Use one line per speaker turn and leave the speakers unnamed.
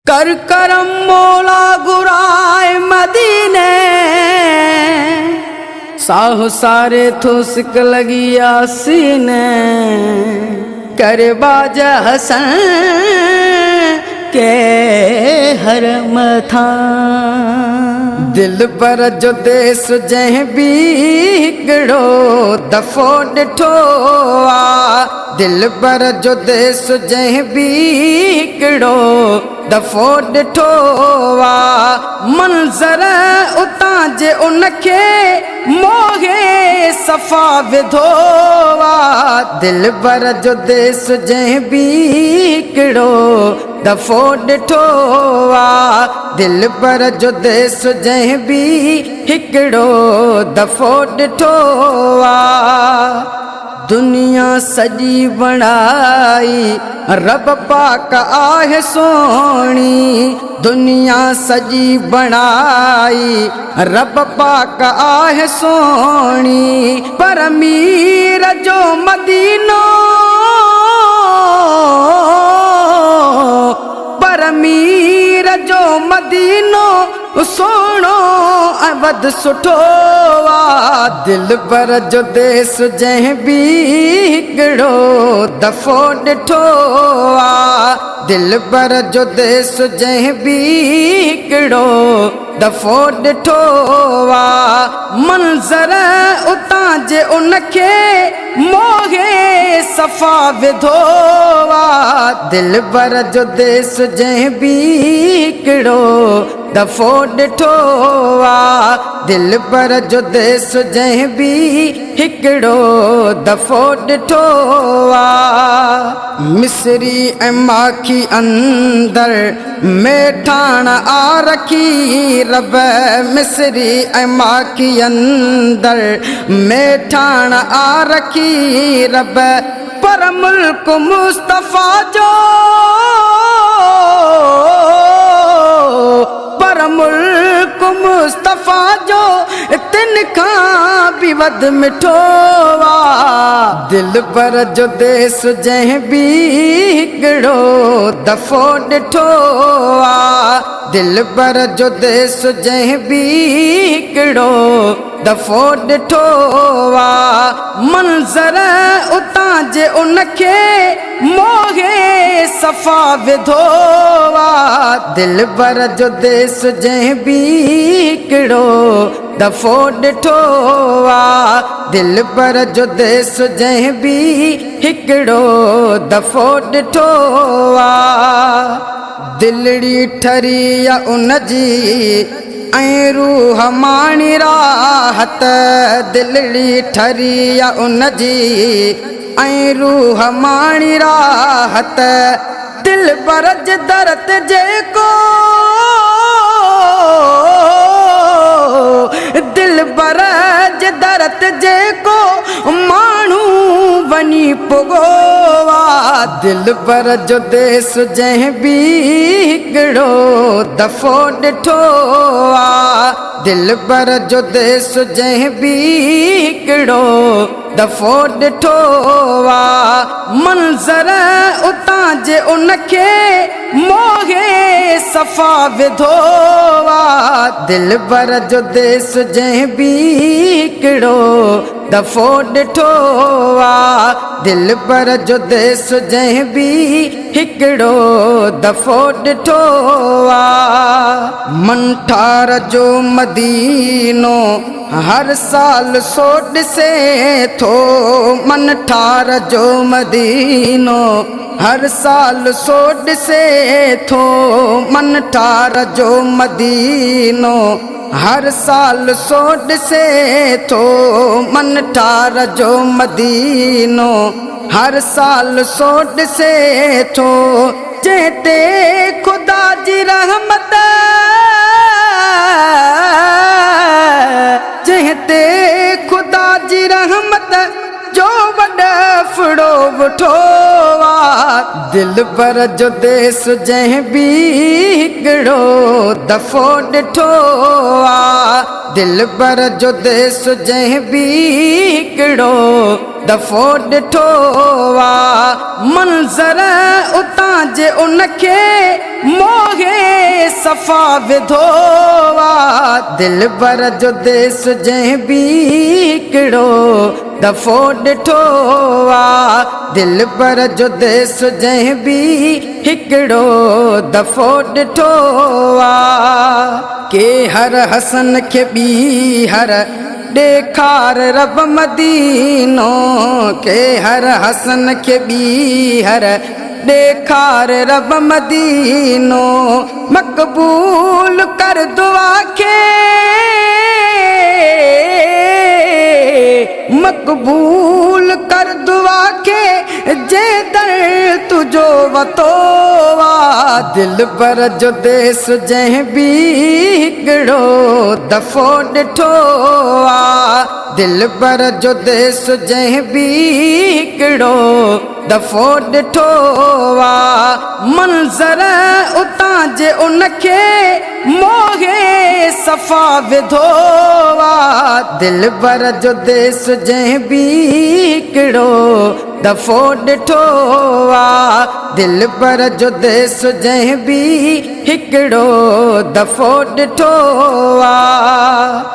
कर करम मौला गुराए मदीने साहो सारे थोसक लगी आसीने कर बाजा हसन के हर मथा दिल पर जो देस जह भी हिकड़ो दफो डिठो आ दिल पर जो देस जह भी हिकड़ो दफो डिठो आ मंज़र उतां जे उनखे मोहे सफ़ा विधो आ दिल पर जो देस जह भी हिकड़ो दफो डिठो आ दिल पर जो देस जह भी हिकड़ो दफो डिठो आ दुनिया सजी बणाई रब पाक आहे सोणी दुनिया सजी बणाई रब पाक आहे सोणी पर मीर जो मदीनो पर मीर जो मदीनो सोनो अवध सुठो आ दिल पर जो देस जह भी हिकड़ो दफो डिठो आ दिल पर जो देस जह भी हिकड़ो दफो डिठो आ मंज़र उतां जे उनखे मोहे सफ़ा विधो आ दिल पर जो देस जह भी हिकड़ो दफो डिठो आ दिल पर जो देस जह भी हिकड़ो दफो डिठो आ मिस्री ऐं माखी अंदर मेठाण आ रखी रब मिस्री ऐं माखी अंदर मेठाण आ रखी रब पर मुल्क मुस्तफ़ा जो पर मुल्क मुस्तफ़ा जो तिनका भी वध मिठो आ दिल पर जो देस जह भी हिकड़ो दफो डिठो आ दिल पर जो देस जह भी हिकड़ो दफो डिठो आ मंज़र उतां जे उनखे मोहे सफ़ा विधो आ दिल पर जो देस जह भी हिकड़ो दफो डिठो आ दिल पर जो देस जह भी हिकड़ो दफो डिठो आ दिलड़ी ठरी या उनजी ऐं रूह माणी राहत दिलड़ी ठरी या उनजी ऐं रूह माणी राहत दिल बरज दर्द जेको दिल बरज दर्द जेको माण्हू वनी पुगो आ दिल पर जो देस जह भी हिकड़ो दफो डिठो आ दिल पर जो देस जह भी हिकड़ो दफो डिठो आ मंज़र उतां जे उनखे मोहे सफ़ा विधो आ दिल पर जो देस जह भी हिकड़ो दफो डिठो आ दिल पर जो देस जह भी हिकड़ो दफो डिठो आ मन ठार जो मदीनो हर साल सो ॾिसे थो मन ठार जो मदीनो हर साल सो ॾिसे थो मन ठार जो मदीनो हर साल सो ॾिसे थो मन ठार जो मदीनो हर साल सो ॾिसे थो चेते खुदा जी रहमत चेते खुदा जी रहमत जो वॾो फुड़ो वठो आ दिल पर जो देस जंहिं बि हिकिड़ो दफ़ो ॾिठो आ। दिल पर जो देस जंहिं बि हिकिड़ो दफ़ो ॾिठो आ। मंज़र उतां जे उनखे मोहे सफ़ा विधो आ। दिल पर जो देस जंहिं बि हिकिड़ो दफ़ो ॾिठो आ। दिल पर जो देस जंहिं बि हिकिड़ो दफ़ो ॾिठो आ। के हर हसन खे ॿीहर ॾेखार रब मदीनो। के हर हसन खे ॿीहर ॾेखार रब मदीनो। मक़बूल कर दुआ खे, मक़बूल कर दुआ खे जे दर तुझो वतो आ। दिल पर जो देस जंहिं बि हिकिड़ो दफ़ो ॾिठो आ। दिल पर जो देस जंहिं बि हिकिड़ो दफ़ो ॾिठो आ। मंज़र उतां जे उनखे मोहे सफ़ा विधो आ। दिल पर जो देस जंहिं बि हिकिड़ो दफ़ो ॾिठो आ। दिल पर जो देस जंहिं बि हिकिड़ो दफ़ो ॾिठो आ।